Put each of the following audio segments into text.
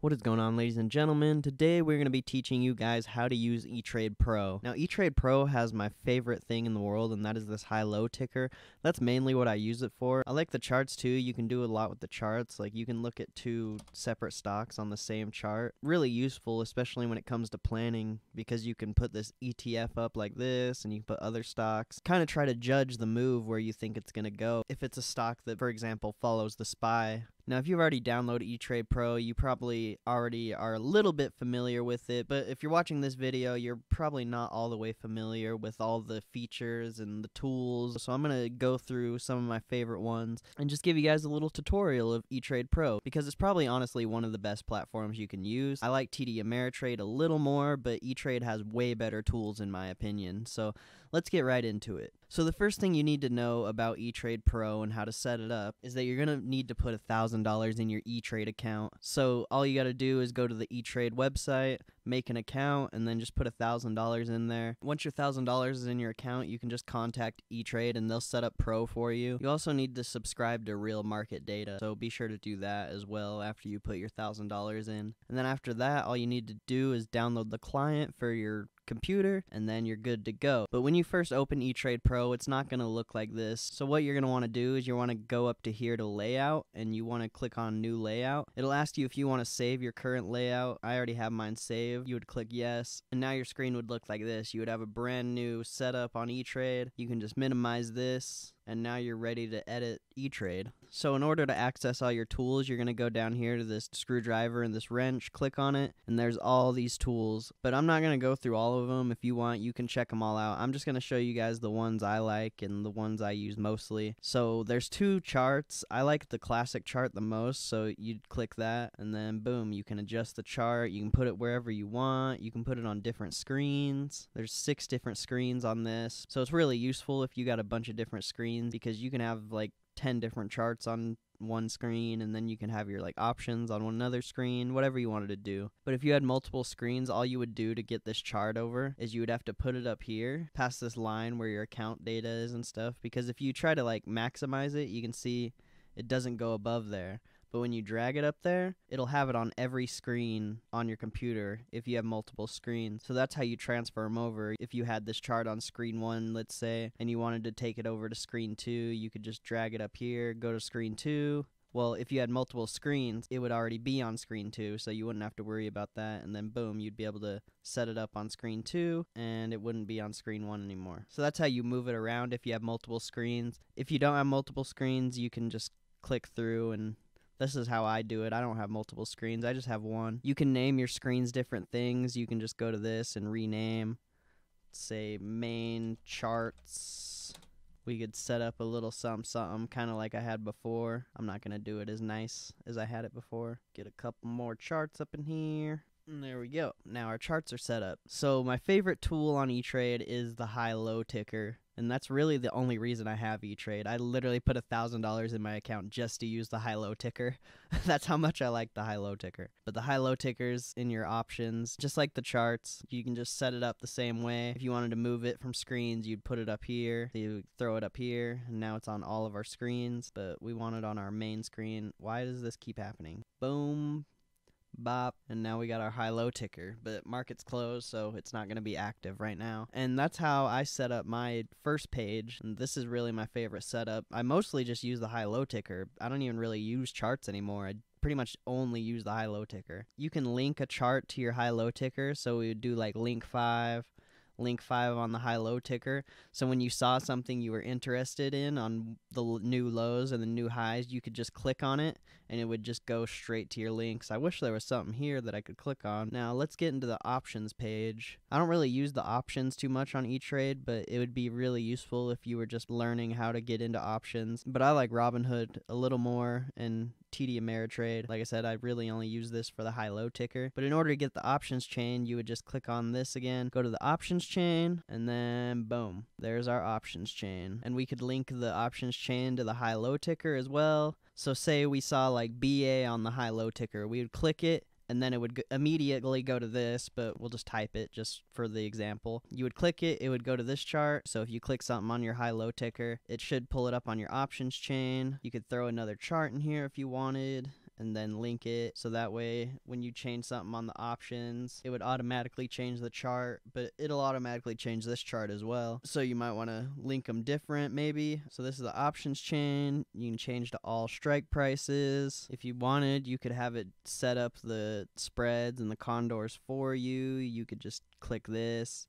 What is going on, ladies and gentlemen? Today we're going to be teaching you guys how to use eTrade Pro. Now, eTrade Pro has my favorite thing in the world, and that is this high-low ticker. That's mainly what I use it for. I like the charts too. You can do a lot with the charts. Like, you can look at two separate stocks on the same chart. Really useful, especially when it comes to planning, because you can put this ETF up like this, and you can put other stocks. Kind of try to judge the move where you think it's going to go. If it's a stock that, for example, follows the SPY. Now, if you've already downloaded eTrade Pro, you probably already are a little bit familiar with it, but if you're watching this video, you're probably not all the way familiar with all the features and the tools. So I'm going to go through some of my favorite ones and just give you guys a little tutorial of eTrade Pro, because it's probably honestly one of the best platforms you can use. I like TD Ameritrade a little more, but eTrade has way better tools in my opinion. So let's get right into it. So the first thing you need to know about eTrade Pro and how to set it up is that you're going to need to put $1,000 in your eTrade account. So all you got to do is go to the eTrade website, make an account, and then just put $1,000 in there. Once your $1,000 is in your account, you can just contact eTrade and they'll set up Pro for you. You also need to subscribe to real market data, so be sure to do that as well after you put your $1,000 in. And then after that, all you need to do is download the client for your computer, and then you're good to go. But when you first open eTrade Pro, it's not going to look like this. So what you're going to want to do is you want to go up to here to layout, and you want to click on new layout. It'll ask you if you want to save your current layout. I already have mine saved. You would click yes, and now your screen would look like this. You would have a brand new setup on eTrade. You can just minimize this, and now you're ready to edit eTrade. So in order to access all your tools, you're going to go down here to this screwdriver and this wrench, click on it, and there's all these tools. But I'm not going to go through all of them. If you want, you can check them all out. I'm just going to show you guys the ones I like and the ones I use mostly. So there's two charts. I like the classic chart the most, so you'd click that, and then boom, you can adjust the chart. You can put it wherever you want. You can put it on different screens. There's 6 different screens on this, so it's really useful if you got a bunch of different screens, because you can have like 10 different charts on one screen, and then you can have your like options on another screen, whatever you wanted to do. But if you had multiple screens, all you would do to get this chart over is you would have to put it up here past this line where your account data is and stuff, because if you try to like maximize it, you can see it doesn't go above there. But when you drag it up there, it'll have it on every screen on your computer if you have multiple screens. So that's how you transfer them over. If you had this chart on screen 1, let's say, and you wanted to take it over to screen 2, you could just drag it up here, go to screen 2. Well, if you had multiple screens, it would already be on screen 2, so you wouldn't have to worry about that. And then boom, you'd be able to set it up on screen 2, and it wouldn't be on screen 1 anymore. So that's how you move it around if you have multiple screens. If you don't have multiple screens, you can just click through, and this is how I do it. I don't have multiple screens. I just have one. You can name your screens different things. You can just go to this and rename, say, main charts. We could set up a little something, kind of like I had before. I'm not going to do it as nice as I had it before. Get a couple more charts up in here. And there we go. Now our charts are set up. So my favorite tool on eTrade is the high-low ticker. And that's really the only reason I have eTrade. I literally put $1,000 in my account just to use the high-low ticker. That's how much I like the high-low ticker. But the high-low ticker's in your options, just like the charts. You can just set it up the same way. If you wanted to move it from screens, you'd put it up here. You throw it up here, and now it's on all of our screens. But we want it on our main screen. Why does this keep happening? Boom. Bop, and now we got our high-low ticker, but market's closed, so it's not going to be active right now. And that's how I set up my first page, and this is really my favorite setup. I mostly just use the high-low ticker. I don't even really use charts anymore. I pretty much only use the high-low ticker. You can link a chart to your high-low ticker, so we would do like link 5 on the high-low ticker. So when you saw something you were interested in on the new lows and the new highs, you could just click on it and it would just go straight to your links. I wish there was something here that I could click on. Now let's get into the options page. I don't really use the options too much on eTrade, but it would be really useful if you were just learning how to get into options. But I like Robinhood a little more, and TD Ameritrade. Like I said, I really only use this for the high-low ticker. But in order to get the options chain, you would just click on this again, go to the options chain, and then boom, there's our options chain. And we could link the options chain to the high-low ticker as well. So say we saw like BA on the high-low ticker, we would click it, and then it would immediately go to this, but we'll just type it just for the example. You would click it, it would go to this chart. So if you click something on your high-low ticker, it should pull it up on your options chain. You could throw another chart in here if you wanted, and then link it, so that way when you change something on the options, it would automatically change the chart, but it'll automatically change this chart as well. So you might want to link them different maybe. So this is the options chain. You can change to all strike prices. If you wanted, you could have it set up the spreads and the condors for you. You could just click this,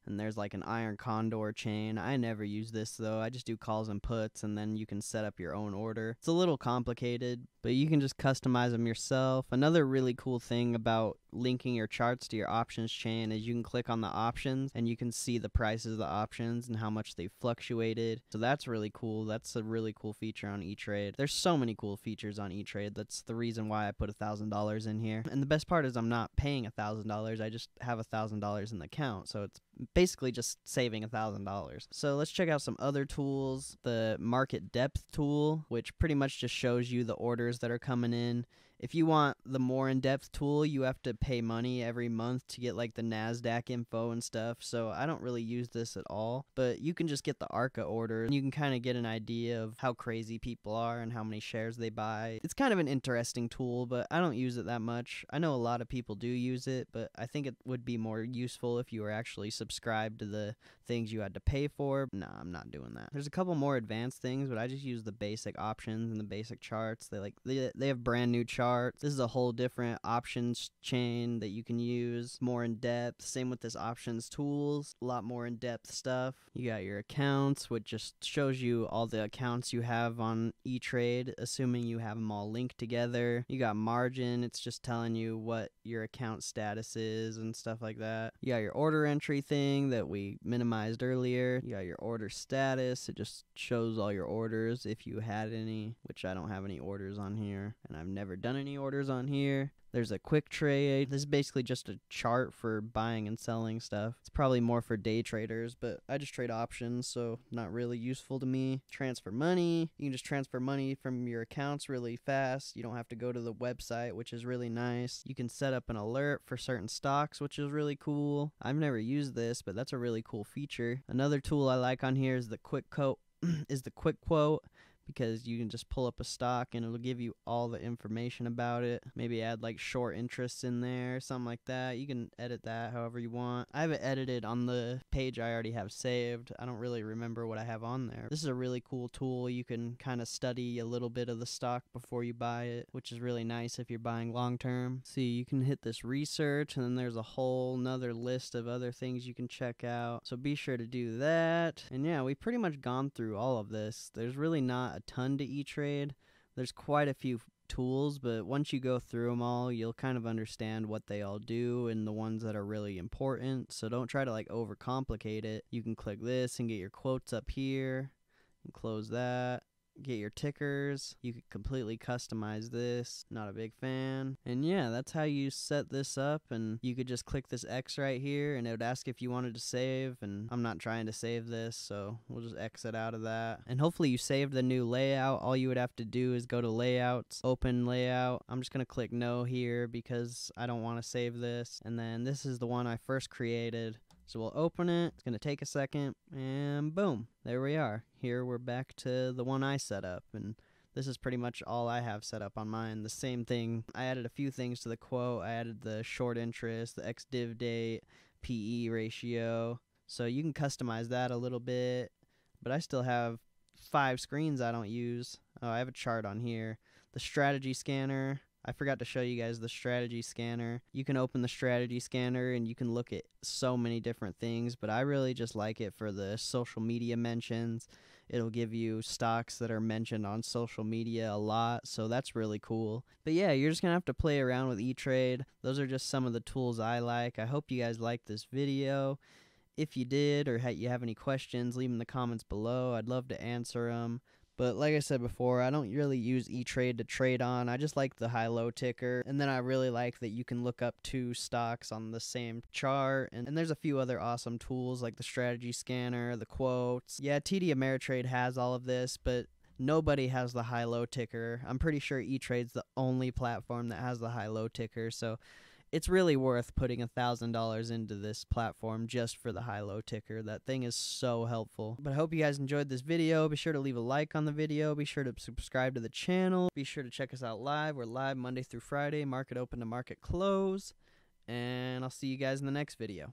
and there's like an iron condor chain. I never use this though. I just do calls and puts, and then you can set up your own order. It's a little complicated, but you can just customize them yourself. Another really cool thing about linking your charts to your options chain is you can click on the options and you can see the prices of the options and how much they fluctuated. So that's really cool. That's a really cool feature on E-Trade. There's so many cool features on E-Trade. That's the reason why I put $1,000 in here. And the best part is I'm not paying $1,000. I just have $1,000 in the account. So it's basically just saving $1,000. So let's check out some other tools. The market depth tool, which pretty much just shows you the orders that are coming in. If you want the more in-depth tool, you have to pay money every month to get like the NASDAQ info and stuff, so I don't really use this at all. But you can just get the ARCA order, and you can kind of get an idea of how crazy people are and how many shares they buy. It's kind of an interesting tool, but I don't use it that much. I know a lot of people do use it, but I think it would be more useful if you were actually subscribed to the things you had to pay for. Nah, I'm not doing that. There's a couple more advanced things, but I just use the basic options and the basic charts. They have brand new charts. This is a whole different options chain that you can use more in depth. Same with this options tools, a lot more in depth stuff. You got your accounts, which just shows you all the accounts you have on E-Trade, assuming you have them all linked together. You got margin, it's just telling you what your account status is and stuff like that. You got your order entry thing that we minimized earlier. You got your order status, it just shows all your orders if you had any, which I don't have any orders on here, and I've never done any orders on here. There's a quick trade. This is basically just a chart for buying and selling stuff. It's probably more for day traders, but I just trade options, so not really useful to me. Transfer money. You can just transfer money from your accounts really fast. You don't have to go to the website, which is really nice. You can set up an alert for certain stocks, which is really cool. I've never used this, but that's a really cool feature. Another tool I like on here is the quick quote. Because you can just pull up a stock and it'll give you all the information about it. Maybe add like short interests in there, something like that. You can edit that however you want. I have it edited on the page I already have saved. I don't really remember what I have on there. This is a really cool tool. You can kind of study a little bit of the stock before you buy it, which is really nice if you're buying long term. See, you can hit this research, and then there's a whole nother list of other things you can check out. So be sure to do that. And yeah, we've pretty much gone through all of this. There's really not a ton to E-Trade. There's quite a few tools, but once you go through them all, you'll kind of understand what they all do and the ones that are really important. So don't try to like overcomplicate it. You can click this and get your quotes up here and close that. Get your tickers. You could completely customize this. Not a big fan. And yeah, that's how you set this up, and you could just click this X right here and it would ask if you wanted to save, and I'm not trying to save this, so we'll just exit out of that. And hopefully you saved the new layout. All you would have to do is go to layouts, open layout. I'm just gonna click no here because I don't want to save this. And then this is the one I first created. So we'll open it. It's going to take a second, and boom, there we are. Here we're back to the one I set up, and this is pretty much all I have set up on mine. The same thing. I added a few things to the quote. I added the short interest, the ex-div date, PE ratio. So you can customize that a little bit, but I still have 5 screens I don't use. Oh, I have a chart on here. The strategy scanner. I forgot to show you guys the strategy scanner. You can open the strategy scanner and you can look at so many different things, but I really just like it for the social media mentions. It'll give you stocks that are mentioned on social media a lot, so that's really cool. But yeah, you're just going to have to play around with E-Trade. Those are just some of the tools I like. I hope you guys liked this video. If you did, or you have any questions, leave them in the comments below. I'd love to answer them. But like I said before, I don't really use E-Trade to trade on. I just like the high-low ticker. And then I really like that you can look up 2 stocks on the same chart. And there's a few other awesome tools like the strategy scanner, the quotes. Yeah, TD Ameritrade has all of this, but nobody has the high-low ticker. I'm pretty sure E-Trade's the only platform that has the high-low ticker. So it's really worth putting $1,000 into this platform just for the high-low ticker. That thing is so helpful. But I hope you guys enjoyed this video. Be sure to leave a like on the video. Be sure to subscribe to the channel. Be sure to check us out live. We're live Monday through Friday, market open to market close. And I'll see you guys in the next video.